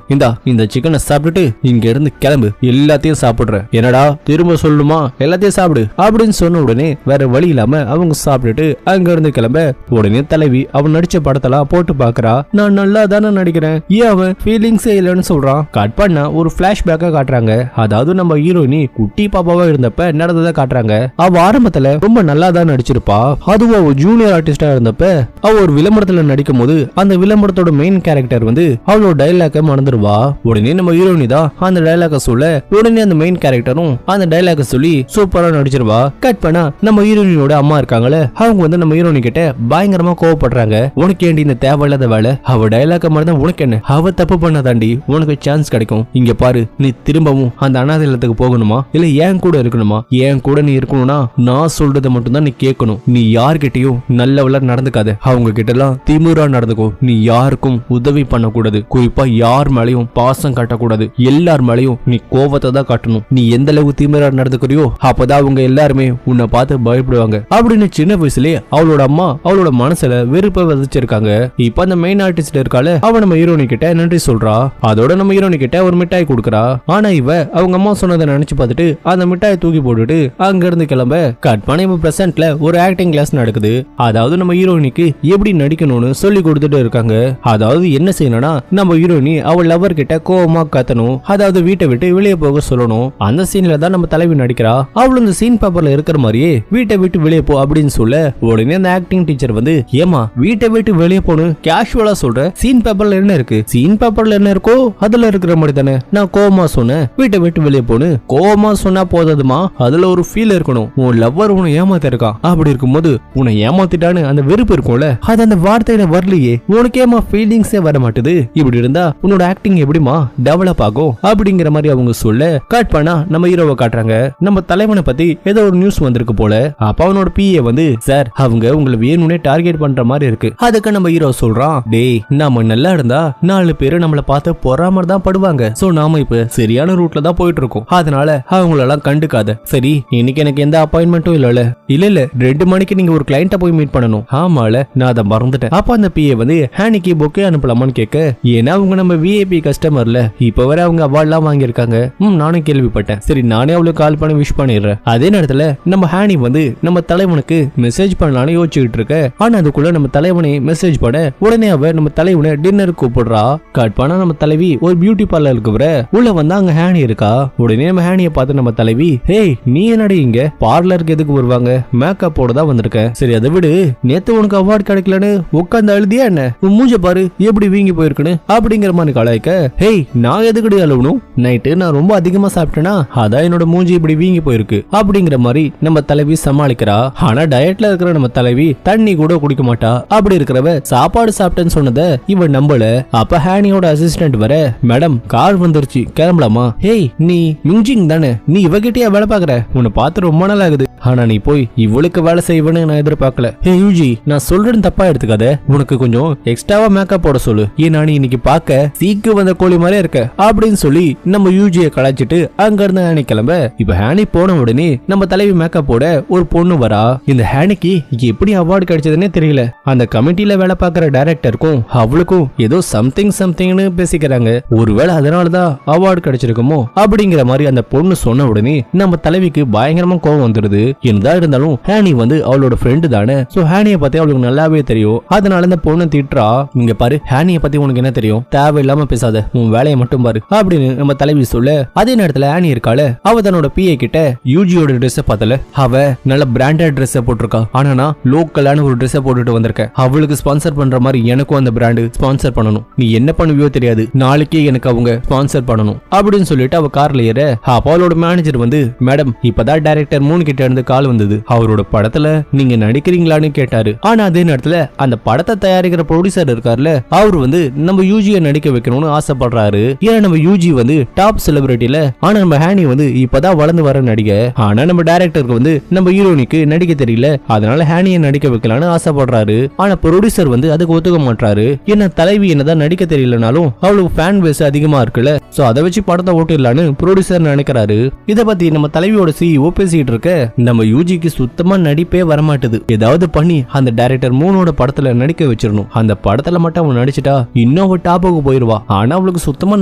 இந்த சிக்கனை சாப்பிட்டுட்டு இங்க இருந்து கிளம்பு, எல்லாத்தையும் சாப்பிடுற. என்னடா திரும்ப சொல்லுமா? எல்லாத்தையும் சாப்பிடு அப்படின்னு சொன்ன உடனே வேற வழி இல்லாம அவங்க சாப்பிட்டுட்டு அங்க இருந்து கிளம்ப, உடனே தலைவி அவன் நடிச்ச படத்தெல்லாம் போட்டு பாக்குறா. நான் நல்லா தானே நடிக்கிறேன், ஏன் அவன் ஃபீலிங்ஸே இல்லைன்னு சொல்றான். கட் பண்ணா ஒரு பிளாஷ்பேக்கா காட்டுறாங்க. அதாவது நம்ம ஹீரோயினி குட்டி பாப்பாவா இருந்தப்ப நடந்ததை காட்டுறாங்க. அவ ஆரம்பத்துல ரொம்ப நல்லா தான் நடிச்சிருப்பா. அதுவும் அவ ஜூனியர் ஆர்டிஸ்டா இருந்தப்ப அவ ஒரு விளம்பரத்துல நடிக்கும் போது அந்த விளம்பரத்தோட மெயின் கேரக்டர் வந்து அவளோட டைலாக்க மறந்துடுவா. உடனே நம்ம ஹீரோயினி தான் அந்த டைலாக்க சொல்ல, உடனே அந்த மெயின் கேரக்டரும் அந்த டைலாக்க சொல்லி சூப்பரா நடிச்சிருவா. கட் பண்ணா நம்ம ஹீரோயினோட அம்மா இருக்காங்களே, அவங்க வந்து நம்ம ஹீரோயினி கிட்ட பயங்கரமா கோவப்படுறாங்க. உனக்கு ஏண்டி இந்த தேவையில்லாத வேலை? அவ டைலாக்க மறந்தா உனக்கு என்ன? அவ தப்பு பண்ணாதாண்டி உனக்கு சான்ஸ் கிடைக்கும். இங்க பாரு, நீ திரும்பவும் அந்த அனாதை இல்லத்துக்கு போகணுமா இல்ல என் கூட இருக்கணுமா? என் கூட நீ இருக்கணும்னா நான் சொல்றதை மட்டும் தான் நீ கேட்கணும். நீ யார்கிட்டயும் நல்லவளா நடந்துக்காத, அவங்க கிட்ட எல்லாம் திமிரா நடந்துக்கோ. நீ யாருக்கும் உதவி பண்ணக்கூடாது, குறிப்பா யார் மேலையும் பாசம் காட்டக்கூடாது, எல்லார் மேலையும் நீ கோவத்தை தான் காட்டணும். நீ எந்த அளவு திமிரா நடந்துக்கிறியோ அப்பதான் அவங்க எல்லாருமே உன்னை பார்த்து பயப்படுவாங்க அப்படின்னு சின்ன வயசுலயே அவளோட அம்மா அவளோட மனசுல வெறுப்பை விதைச்சிருக்காங்க. இப்ப அந்த மெயின் ஆர்டிஸ்ட் இருக்கால, அவ நம்ம ஹீரோனி கிட்ட நன்றி சொல்றா. அதோட நம்ம ஹீரோனி கிட்ட ஒரு மிட்டாய் கொடுக்கறா. ஆனா இவ அவங்க அம்மா சொன்னதை நினைச்சு பார்த்துட்டு அந்த மிட்டாயை தூக்கி போட்டுட்டு அங்க இருந்து கிளம்ப. கட் பண்ண இப்ப பிரசன்ட்ல ஒரு ஆக்டிங் கிளாஸ் நடக்குது. அதாவது நம்ம ஹீரோயினிக்கு எப்படி நடிக்கணும்னு சொல்லி கொடுத்துட்டு இருக்காங்க. அதாவது என்ன செய்யணும்னா நம்ம ஹீரோயினி அவள் லவர் கிட்ட கோவமா கத்தணும், அதாவது வீட்டை விட்டு வெளியே போக சொல்லணும். அந்த சீன்ல தான் நம்ம தலைவி நடிக்கிறா. அவளும் இந்த சீன் பேப்பர்ல இருக்கிற மாதிரியே வீட்டை விட்டு வெளியே போ அப்படின்னு சொல்ல, உடனே அந்த ஆக்டிங் டீச்சர் வந்து, ஏமா வீட்டை விட்டு வெளியே போகணும் கேஷுவலா சொல்ற, சீன் பேப்பர்ல என்ன இருக்கு? சீன் பேப்பர்ல என்ன இருக்கோ அதுல இருக்கிற மாதிரி தானே. நான் கோவமா சொன்னேன் வீட்டை விட்டு வெளியே போன்னு. கோவமா சொன்னா போதாதுமா, அதுல ஒரு ஃபீல் இருக்கணும். உன் லவ்வர் உன்னை ஏமாத்த இருக்கான், அப்படி இருக்கும்போது உன்னை ஏமாத்திட்டான்னு அந்த வெறுப்பு இருக்கும்ல, அது அந்த வார்த்தையில வரலையே. உனக்கு ஏமா ஃபீலிங்ஸே வர மாட்டுது? இப்படி இருந்தா உன்னோட ஆக்டிங் எப்படிமா டெவலப் ஆகும் அப்படிங்கிற மாதிரி அவங்க சொல்ல, கட் பண்ணா நம்ம ஹீரோவை காட்டுறாங்க. நம்ம தலைவனை பத்தி ஏதோ ஒரு நியூஸ் வந்திருக்கு போல. அப்ப அவனோட பிஏ வந்து, சார் அவங்க உங்களை வேணும்னே டார்கெட் பண்ற மாதிரி இருக்கு. அதுக்கு நம்ம ஹீரோ சொல்றான், டேய் நாம நல்லா இருந்தா 4 பேரு நம்மள பார்த்து பொறாம தான் படுவாங்க. சோ நாம இப்ப சரியான ரூட்ல தான் போயிட்டு இருக்கோம், அதனால அவங்களெல்லாம் கண்டுக்காத. சரி இன்னைக்கு எனக்கு எந்த அப்பாயின்மெண்ட்டும் இல்ல. இல்ல 2 மணிக்கு நீங்க ஒரு கிளைண்ட்ட போய் மீட் பண்ணணும். ஆமால நான் அதை மறந்துட்டேன். அப்ப அந்த பிஏ வந்து ஹேனிக்கு பொக்கே அனுப்பலாமான்னு கேட்க, ஏன்னா அவங்க நம்ம விஐபி கஸ்டமர்ல இப்ப வரை அவங்க அவார்ட்லாம் வாங்கியிருக்காங்க. நானும் கேள்விப்பட்டேன். சரி நானே அவளுக்கு கால் பண்ணி விஷ் பண்ணிடுறேன். அதே நேரத்துல நம்ம ஹேனி வந்து நம்ம தலைவனுக்கு மெசேஜ் பண்ணலான்னு யோசிச்சுட்டு இருக்க. ஆனா அதுக்குள்ள நம்ம தலைவனை மெசேஜ் பண்ண, உடனே அவ நம்ம தலைவனை டின்னருக்கு கூப்பிடுறா. கட் பண்ணா நம்ம தலைவி ஒரு பியூட்டி பார்லருக்கு வர, உள்ள வந்தா அங்க ஹேனி இருக்கா. உடனே நம்ம ஹேனியை பார்த்து நம்ம தலைவி, ஹேய் நீ என்னடி இங்க? பார்லருக்கு எதுக்கு வருவாங்க? மேக்கப்போட தான் வந்திருக்க. சரி அதை விடு, நேத்து உனக்கு அவார்டு கிடைக்கலன்னு உட்காந்து அழுதியா என்ன? உன் மூஞ்ச பாரு எப்படி வீங்கி போயிருக்குன்னு அப்படிங்கிற மாதிரி கலாய்க்க, ஹேய் நான் எதுக்கடி அழுவணும்? நைட்டு நான் ரொம்ப அதிகமா சாப்பிட்டேனா, அதான் என்னோட மூஞ்சி இப்படி வீங்கி போயிருக்கு அப்படிங்கிற மாதிரி நம்ம தலைவி சமாளிக்கிறா. ஆனா டயட்ல இருக்கிற நம்ம தலைவி தண்ணி கூட குடிக்க மாட்டா. அப்படி இருக்கிறவ சாப்பாடு சாப்பிட்டேன்னு சொன்னத இவன் நம்பல. அப்ப ஹானியோட அசிஸ்டன்ட் வர, மேடம் கார் வந்துருச்சு கிளம்பலாமா? ஹேய் நீ மிங்ஜிங் தானே, நீ இவகிட்டயா வேலை பாக்குற? உன்னை பார்த்து ரொம்ப நாள் ஆகுது. ஆனா நீ போய் இவளுக்கு வேலை செய்வன்னு நான் எதிர்பார்க்கல. ஹே யூஜி, நான் சொல்றேன் தப்பா எடுத்துக்காத. உனக்கு கொஞ்சம் எக்ஸ்ட்ராவா மேக்கப் போட சொல்லு. ஏன்னா நீ இன்னைக்கு பார்க்க சீக்கு வந்த கோழி மாதிரியே இருக்க அப்படின்னு சொல்லி நம்ம யூஜியை கலாச்சிட்டு அங்க இருந்து ஹானி கிளம்ப. இப்ப ஹானி போன உடனே நம்ம தலைவி மேக்கப் போட ஒரு பொண்ணு வரா. இந்த ஹானிக்கு எப்படி அவார்டு கிடைச்சதுன்னே தெரியல. அந்த கமிட்டில வேலை பார்க்கிற டைரக்டருக்கும் அவளுக்கும் ஏதோ சம்திங்னு பேசிக்கிறாங்க. ஒருவேளை அதனாலதான் அவார்டு கிடைச்சிருக்குமோ அப்படிங்கிற மாதிரி அந்த பொண்ணு சொன்ன உடனே நம்ம தலைவிக்கு பயங்கரமா கோவம் வந்துருது. என்னதான் இருந்தாலும் ஹானி வந்து அவளோட ஃப்ரெண்டு தானே. சோ ஹானியை பத்தி அவளுக்கு நல்லாவே தெரியும். அதனால இந்த பொண்ணு திட்டுறா, இங்க பாரு ஹானியை பத்தி உனக்கு என்ன தெரியும், தேவையில்லாம பேசாத, உன் வேலையை மட்டும் பாரு அப்படின்னு நம்ம தலைவி சொல்ல. அதே நேரத்துல ஹானி இருக்கால, அவ தன்னோட பிஏ கிட்ட யூஜியோட ட்ரெஸ் பார்த்தல, அவ நல்ல பிராண்டட் ட்ரெஸ் போட்டிருக்கா. ஆனா நான் லோக்கலான ஒரு ட்ரெஸ் போட்டுட்டு வந்திருக்கேன். அவளுக்கு ஸ்பான்சர் பண்ற மாதிரி எனக்கும் அந்த பிராண்டு ஸ்பான்சர் பண்ணணும். நீ என்ன பண்ணுவியோ தெரியாது, நாளைக்கே எனக்கு அவங்க ஸ்பான்சர் பண்ணணும் அப்படின்னு சொல்லிட்டு அவ கார்ல ஏற. அப்ப அவளோட மேனேஜர் வந்து, மேடம் இப்பதான் டைரக்டர் 3 கிட்ட இருந்து கால் வந்தது, அவரோட படத்துல நீங்க நடிக்கிறீங்களான்னு கேட்டாரு. ஆனா அதே நேரத்துல அந்த படத்தை தயாரிக்கிற ப்ரொடியூசர் இருக்காருல, அவர் வந்து நம்ம யூஜியை நடிக்க வைக்கணும்னு ஆசைப்படுறாரு. ஏன்னா நம்ம யூஜி வந்து டாப் செலிபிரிட்டில, ஆனா நம்ம ஹானி வந்து இப்பதான் வளர்ந்து வர நடிகை. ஆனா நம்ம டைரக்டருக்கு வந்து நம்ம ஹீரோனிக்கு நடிக்க தெரியல, அதனால ஹானியை நடிக்க வைக்கலாம்னு ஆசைப்படுறாரு. ஆனா ப்ரொடியூசர் வந்து அதுக்கு ஒத்துக்க மாட்டாரு. என்ன தலைவி என்னதான் நடிக்க தெரியலனாலும் அவளுக்கு ஃபேன் பேஸ் அதிகமா இருக்குல்ல, சோ அதை வச்சு படத்தை ஓட்டிடலான்னு ப்ரொடியூசர் நினைக்கிறாரு. இத பத்தி நம்ம தலைவியோட சிஇஓ பேசிட்டு இருக்க, நம்ம யூஜிக்கு சுத்தமா நடிப்பே வரமாட்டுது, ஏதாவது பண்ணி அந்த டைரக்டர் 3ஓட படத்துல நடிக்க வச்சிடணும். அந்த படத்துல மட்டும் அவன் நடிச்சிட்டா இன்னும் அவ டாப்புக்கு போயிருவா. ஆனா அவளுக்கு சுத்தமா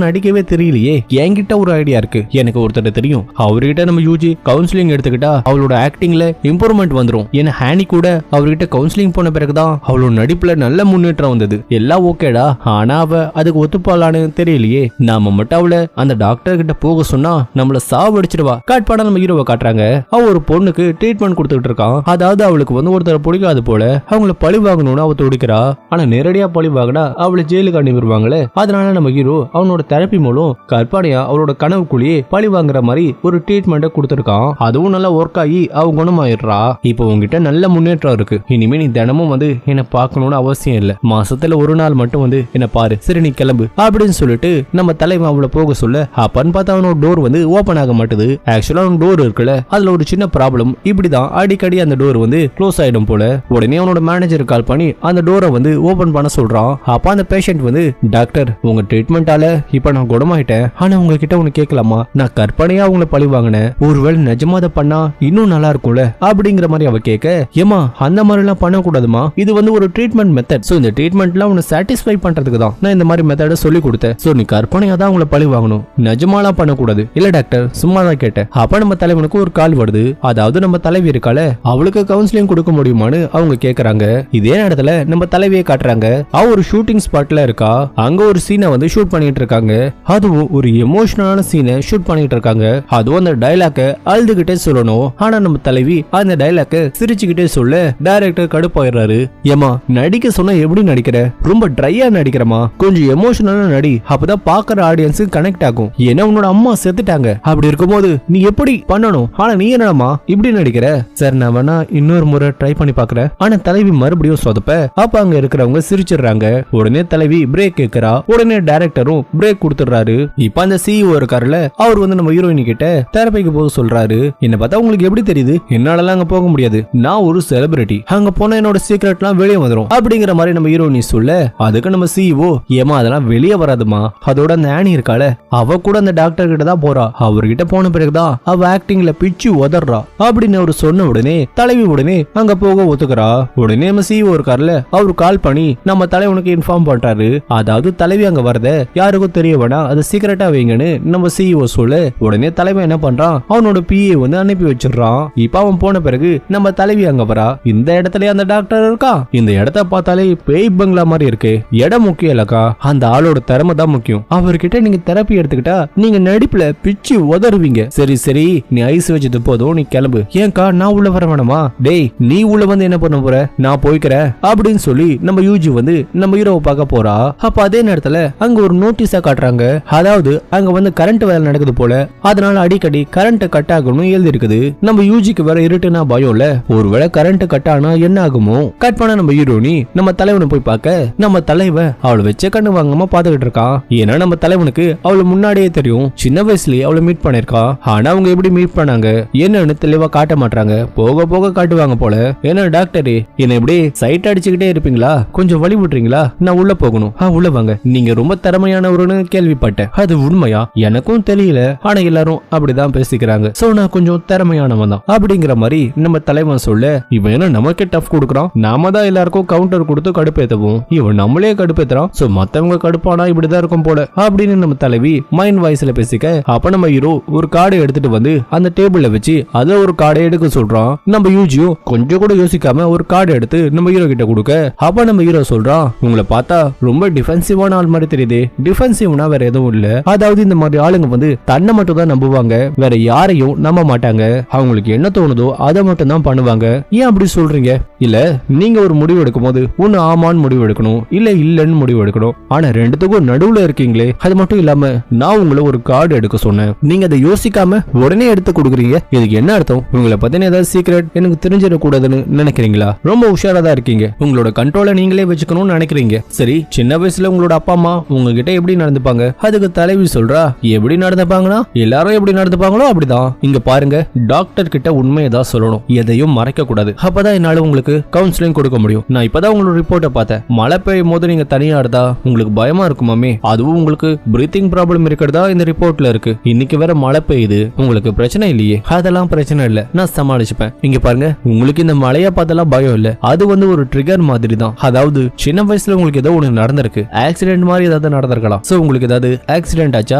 நடிக்கவே தெரியலையே. என்கிட்ட ஒரு ஐடியா இருக்கு, எனக்கு ஒருத்தர் தெரியும், அவர்கிட்ட நம்ம யூஜி கவுன்சிலிங் எடுத்துக்கிட்டா அவளோட ஆக்டிங்ல இம்ப்ரூவ்மெண்ட் வந்துரும். ஏன்னா ஹானி கூட அவர்கிட்ட கவுன்சிலிங் போன பிறகுதான் அவளோட நடிப்புல நல்ல முன்னேற்றம் வந்தது. எல்லாம் ஓகேடா, ஆனா அவ அதுக்கு ஒத்துப்பாளான்னு தெரியலையே. நாம மட்டும் அவளை அந்த டாக்டர் கிட்ட போக சொன்னா நம்மள சாவடிச்சிடுவா. காட் படம் நம்ம ஹீரோவை காட்டுறாங்க, அவ ஒரு பொண்ணுக்கு ட்ரீட்மெண்ட் கொடுத்துட்டு இருக்கான். அதாவது அவளுக்கு வந்து ஒருத்தர பிடிக்காது போல, அவங்கள பழி வாங்கணும்னு அவ துடிக்கிறா. ஆனா நேரடியா பழி வாங்கினா அவளை ஜெயிலுக்கு அனுப்பிடுவாங்களே. அதனால நம்ம ஹீரோ அவனோட தெரப்பி மூலம் கற்பனையா அவளோட கனவுக்குள்ளேயே பழி வாங்குற மாதிரி ஒரு ட்ரீட்மெண்ட் கொடுத்துருக்கான். அதுவும் நல்லா ஒர்க் ஆகி அவ குணமாயிடுறா. இப்போ உங்ககிட்ட நல்ல முன்னேற்றம் இருக்கு, இனிமே நீ தினமும் வந்து என்ன பார்க்கணும்னு அவசியம் இல்ல, மாசத்துல ஒரு நாள் மட்டும் வந்து என்ன பாரு, சரி நீ கிளம்பு அப்படின்னு சொல்லிட்டு நம்ம தலைவன் அவளை போக சொல்ல. அப்பன்னு பார்த்தா அவனோட டோர் வந்து ஓபன் ஆக மாட்டுது. ஆக்சுவலா அவன் டோர் இருக்குல்ல, அதுல ஒரு சின்ன ப்ராப்ளம். இப்படிதான் அடிக்கடி அந்த டோர் வந்து க்ளோஸ் ஆயிடும் போல. உடனே அவனோட மேனேஜர் கால் பண்ணி அந்த டோரை வந்து ஓபன் பண்ண சொல்றான். அப்ப அந்த பேஷண்ட் வந்து, டாக்டர் உங்க ட்ரீட்மெண்டால இப்ப நான் குணமாயிட்டேன், ஆனா உங்ககிட்ட ஒண்ணு கேட்கலாமா, நான் கற்பனையா அவங்கள பழி வாங்கினேன், ஒருவேளை நிஜமா அதை பண்ணா இன்னும் நல்லா இருக்கும்ல அப்படிங்கிற மாதிரி அவ கேட்க, ஏமா அந்த மாதிரி எல்லாம் பண்ணக்கூடாதுமா, இது வந்து ஒரு ட்ரீட்மெண்ட் மெத்தட். சோ இந்த ட்ரீட்மெண்ட்லாம் உன்னை சாட்டிஸ்ஃபை பண்றதுக்கு தான் நான் இந்த மாதிரி மெத்தட சொல்லி கொடுத்தேன். சோ நீ கற்பனையா தான் அவங்கள பழி வாங்கணும், நிஜமாலாம் பண்ணக்கூடாது. இல்ல டாக்டர் சும்மா தான் கேட்டேன். அப்ப நம்ம தலைவனுக்கு ஒரு கால் வருது. அதாவது நம்ம தலைவி இருக்கால, அவளுக்கு கவுன்சிலிங் கொடுக்க முடியுமான்னு அவங்க கேக்குறாங்க. இதே நேரத்துல நம்ம தலைவியை காட்டுறாங்க. அவ ஒரு ஷூட்டிங் ஸ்பாட்ல இருக்கா. அங்க ஒரு சீனை வந்து ஷூட் பண்ணிட்டு இருக்காங்க. அதுவும் ஒரு எமோஷனலான சீனை ஷூட் பண்ணிட்டு இருக்காங்க. அதுவும் அந்த டைலாக்க அழுதுகிட்டே சொல்லணும். ஆனா நம்ம தலைவி அந்த டைலாக்க சிரிச்சுக்கிட்டே சொல்ல டைரக்டர் கடுப்பாயிடுறாரு. ஏமா நடிக்க சொன்னா எப்படி நடிக்கிற, ரொம்ப ட்ரையா நடிக்கிறமா, கொஞ்சம் எமோஷனலா நடி, அப்பதான் பாக்குற ஆடியன்ஸ் கனெக்ட் ஆகும். ஏன்னா உன்னோட அம்மா செத்துட்டாங்க, அப்படி இருக்கும்போது நீ எப்படி பண்ணணும், ஆனா நீ என்னமா இப்படி நடிக்கிற. சார் நான் வேணா இன்னொரு முறை ட்ரை பண்ணி பாக்குறேன். ஆனா தலைவி மறுபடியும் சொதப்ப. அப்ப அங்க இருக்கிறவங்க சிரிச்சிடுறாங்க. உடனே தலைவி பிரேக் கேக்குறா. உடனே டைரக்டரும் பிரேக் கொடுத்துறாரு. இப்ப அந்த சிஇஓ இருக்காருல, அவர் வந்து நம்ம ஹீரோயினி கிட்ட தெரப்பிக்கு போக சொல்றாரு. என்ன பார்த்தா உங்களுக்கு எப்படி தெரியுது, என்னாலலாம் அங்க போக முடியாது, நான் ஒரு செலிபிரிட்டி, அங்க போன என்னோட சீக்ரெட்லாம் வெளியே வந்துரும் அப்படிங்கிற மாதிரி நம்ம ஹீரோயினி சொல்ல. அதுக்கு நம்ம சிஇஓ, ஏமா அதெல்லாம் வெளியே வராதுமா, அதோட அந்த ஆனி இருக்கால, அவ கூட அந்த டாக்டர் கிட்ட தான் போறா, அவர்கிட்ட போன பிறகுதான் அவ ஆக்டிங்ல பிச்சு உதறா அப்படின்னு அவர் சொன்ன உடனே தலைவி உடனே அங்க போக ஒத்துக்கிறா. உடனே நம்ம சிஇஓ இருக்காருல, அவரு கால் பண்ணி நம்ம தலைவனுக்கு இன்ஃபார்ம் பண்றாரு. அதாவது தலைவி அங்க வரத யாருக்கும் தெரிய வேணாம், அது சீக்கிரட்டா வைங்கன்னு நம்ம சிஇஓ சொல்ல. உடனே தலைவன் என்ன பண்றான், அவனோட பிஏ வந்து அனுப்பி வச்சிடறான். இப்ப அவன் போன பிறகு நம்ம தலைவி அங்க வரா. இந்த இடத்துல அந்த டாக்டர் இருக்கா, இந்த இடத்த பார்த்தாலே பேய் பங்களா மாதிரி இருக்கு. இடம் முக்கியம் இல்லக்கா, அந்த ஆளோட திறமை தான் முக்கியம். அவர்கிட்ட நீங்க தெரப்பி எடுத்துக்கிட்டா நீங்க நடிப்புல பிச்சு உதறுவீங்க. சரி சரி நீ ஐஸ் வச்சது போதும், நீ கிளம்பு. ஏன்கா நான் உள்ள வர வேணாமா, டேய் நீ உள்ள வந்து என்ன பண்ண போற, நான் போய்க்கிறேன் அப்படின்னு சொல்லி நம்ம யூஜி வந்து நம்ம ஹீரோவை பார்க்க போறா. அப்ப அதே நேரத்துல அங்க ஒரு நோட்டீஸா காட்டுறாங்க. அதாவது அங்க வந்து கரண்ட் வேலை நடக்குது போல, அதனால அடிக்கடி கரண்ட் கட் ஆகணும்னு எழுதி இருக்குது. நம்ம யூஜிக்கு வேற இருட்டுனா பயம் இல்ல, ஒருவேளை கரண்ட் கட் ஆனா என்ன ஆகுமோ. கட் பண்ண நம்ம ஹீரோனி நம்ம தலைவனை போய் பார்க்க நம்ம தலைவன் அவளை வச்ச கண்ணு வாங்காம பாத்துக்கிட்டு இருக்கான். ஏன்னா நம்ம தலைவனுக்கு அவளை முன்னாடியே தெரியும், சின்ன வயசுலயே அவளை மீட் பண்ணிருக்கா. ஆனா அவங்க எப்படி மீட் பண்ணாங்க என்னன்னு தெளிவா காட்ட மாட்டாங்க, போக போக காட்டுவாங்க போல. ஏன்னா டாக்டரே என்ன எப்படி சைட் அடிச்சுக்கிட்டே இருப்பீங்களா, கொஞ்சம் வழி விட்டுறீங்களா, நான் உள்ள போகணும். உள்ள வாங்க, நீங்க ரொம்ப திறமையானவருன்னு கேள்விப்பட்டேன், அது உண்மையா எனக்கும் தெரியல, ஆனா எல்லாரும் அப்படிதான் பேசிக்கிறாங்க, சோ நான் கொஞ்சம் திறமையானவன் தான் அப்படிங்கிற மாதிரி நம்ம தலைவன் சொல்ல, இவன் என்ன நமக்கே டஃப் கொடுக்குறான், நாம தான் எல்லாருக்கும் கவுண்டர் கொடுத்து கடுப்பேத்தவும், இவன் நம்மளே கடுப்பேத்துறான், சோ மத்தவங்க கடுப்பானா இப்படிதான் இருக்கும் போல அப்படின்னு நம்ம தலைவி மைண்ட் வாய்ஸ்ல பேசிக்க, அப்ப நம்ம ஹீரோ ஒரு கார்டை எடுத்துட்டு வந்து அந்த டேபிள்ல வச்சு அத ஒரு கார்டை எடுக்க சொல்றான். நம்ம யூஜியும் கொஞ்சம் கூட யோசிக்காம ஒரு கார்டு எடுத்து நம்ம ஹீரோ கிட்ட கொடுக்க, அப்ப நம்ம ஹீரோ சொல்றான், உங்களை பார்த்தா ரொம்ப டிஃபென்சிவான ஆள் மாதிரி தெரியுது. டிஃபென்சிவ்னா வேற எதுவும் இல்ல, அதாவது இந்த மாதிரி ஆளுங்க வந்து தன்னை மட்டும் தான் நம்புவாங்க, வேற யாரையும் நம்ப மாட்டாங்க, அவங்களுக்கு என்ன தோணுதோ அதை மட்டும் தான் பண்ணுவாங்க. ஏன் அப்படி சொல்றீங்க? இல்ல நீங்க ஒரு முடிவு எடுக்கும் போது ஒன்னு ஆமான்னு முடிவு எடுக்கணும், இல்ல இல்லன்னு முடிவு எடுக்கணும், ஆனா ரெண்டுத்துக்கும் நடுவுல இருக்கீங்களே. அது மட்டும் இல்லாம நான் உங்களை ஒரு கார்டு எடுக்க சொன்னேன், நீங்க அதை யோசிக்காம உடனே எடுத்து கொடுக்குறீங்க, இதுக்கு என்ன அர்த்தம்? உங்களை பத்தின ஏதாவது சீக்ரெட் எனக்கு தெரிஞ்சிட கூடாதுன்னு நினைக்கிறீங்களா? ரொம்ப உஷாரா தான் இருக்கீங்க, உங்களோட கண்ட்ரோலை நீங்களே வச்சுக்கணும்னு நினைக்கிறீங்க. சரி, சின்ன வயசுல உங்களோட அப்பா அம்மா உங்ககிட்ட எப்படி நடந்துப்பாங்க? அதுக்கு தலைவி சொல்றா, எப்படி நடந்துப்பாங்கன்னா எல்லாரும் எப்படி நடந்துப்பாங்களோ அப்படிதான். இங்க பாருங்க, டாக்டர் கிட்ட உண்மையை தான் சொல்லணும், எதையும் மறைக்க கூடாது, அப்பதான் என்னால உங்களுக்கு கவுன்சிலிங் கொடுக்க முடியும். நான் இப்பதான் உங்களோட ரிப்போர்ட்டை பார்த்தேன், மழை பெய்யும் போது நீங்க தனியா இருந்தா உங்களுக்கு பயமா இருக்குமாமே, அதுவும் உங்களுக்கு பிரீத்திங் ப்ராப்ளம் இருக்கிறதா இந்த ரிப்போர்ட்ல இருக்கு. இன்னைக்கு வேற மழை பெய்யுது, உங்களுக்கு பிரச்சனை இல்லையே? அதெல்லாம் பிரச்சனை இல்ல, நான் சமாளிச்சுப்பேன். இங்க பாருங்க, உங்களுக்கு இந்த மழைய பார்த்தெல்லாம் பயம் இல்ல, அது வந்து ஒரு ட்ரிகர் மாதிரி தான். அதாவது சின்ன வயசுல உங்களுக்கு ஏதோ ஒண்ணு நடந்திருக்கு, ஆக்சிடென்ட் மாதிரி ஏதாவது நடந்திருக்கலாம், சோ உங்களுக்கு ஏதாவது ஆக்சிடென்ட் ஆச்சா?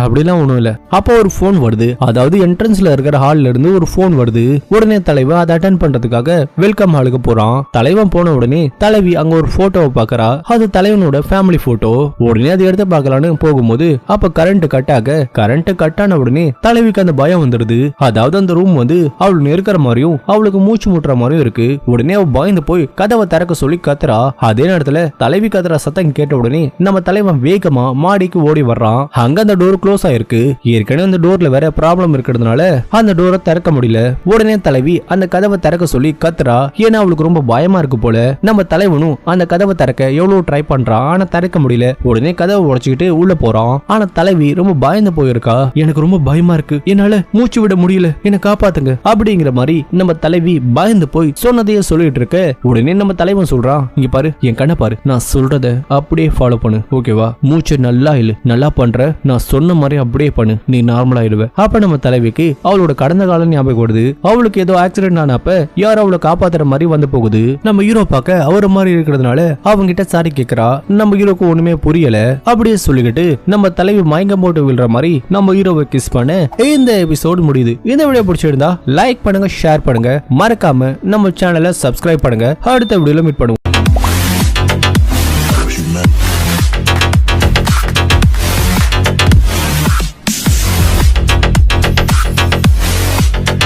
அப்படிலாம் ஒண்ணும் இல்ல. அப்போ ஒரு போன் வருது, அதாவது என்ட்ரன்ஸ்ல இருக்கிற ஹால்ல இருந்து ஒரு போன் வருது. உடனே தலைவன் அதை அட்டென்ட் பண்றதுக்காக வெல்கம் ஹாலுக்கு போறான். தலைவன் போன உடனே தலைவி அங்க ஒரு போட்டோவை பாக்குறா, அது தலைவனோட ஃபேமிலி போட்டோ. உடனே அதை எடுத்து பார்க்கலான்னு போகும்போது அப்ப கரண்ட் கட் ஆக, கரண்ட் கட் ஆன உடனே தலைவிக்கு அந்த பயம் வந்துருது. அதாவது அந்த ரூம் வந்து அவளுக்கு நெருக்கிற மாதிரியும் அவளுக்கு மூச்சு முட்டுற மாதிரியும் இருக்கு. உடனே அவ பயந்து போய் கதவை திறக்க சொல்லி கத்துறா. அதே நேரத்துல தலைவி கத்துற சத்தம் கேட்ட உடனே நம்ம தலைவன் வேகமா மாடிக்கு ஓடி வர்றான். அங்க அந்த டோர் க்ளோஸ் ஆயிருக்கு, ஏற்கனவே அந்த டோர்ல வேற ப்ராப்ளம் இருக்கிறதுனால அந்த டோரை திறக்க முடியல. உடனே தலைவி அந்த கதவை திறக்க சொல்லி கத்துறா, ஏன்னா அவளுக்கு ரொம்ப பயமா இருக்கு போல. நம்ம தலைவனும் அந்த கதவை திறக்க எவ்வளவு ட்ரை பண்றான், ஆனா திறக்க முடியல. உடனே கதவை உடைச்சுக்கிட்டு உள்ள போறான். ஆனா தலைவி ரொம்ப பயந்து போயிருக்கா, எனக்கு ரொம்ப பயமா இருக்கு, என்னால மூச்சு விட முடியல, என்ன காப்பாத்துங்க அப்படிங்கிற மாதிரி நம்ம தலைவி பயந்து போய் சொன்னதையே சொல்லிட்டு இருக்க. உடனே நம்ம தலைவன் சொல்றான், இங்க பாரு, என் கண்ணை பாரு, நான் சொல்றத அப்படியே ஃபாலோ பண்ணு, ஓகேவா? மூச்சு நல்லா இல்ல, நல்லா பண்ற, நான் சொன்ன மாதிரி அப்படியே பண்ணு, நீ நார்மல் ஆயிடுவ. அப்ப நம்ம தலைவிக்கு அவளோட கடந்த காலம் ஞாபகம் வருது. அவளுக்கு ஏதோ ஆக்சிடென்ட் ஆனப்ப யாரும் அவளை காப்பாத்துற மாதிரி வந்து போகுது. நம்ம ஹீரோ பார்க்க அவர மாதிரி இருக்கிறதுனால அவங்க கிட்ட சாரி கேக்குறா. நம்ம ஹீரோக்கு ஒண்ணுமே புரியல. அப்படியே சொல்லிக்கிட்டு நம்ம தலைவி மயக்கம் போட்டு விழுற மாதிரி நம்ம ஹீரோவை கிஸ் பண்ண இந்த எபிசோட் முடியுது. இந்த வீடியோ பிடிச்சிருந்தா லைக் பண்ணுங்க, ஷேர் பண்ணுங்க, மறக்காம நம்ம சேனலை சப்ஸ்கிரைப் பண்ணுங்க. அடுத்த வீடியோல மீட் பண்ணுவோம்.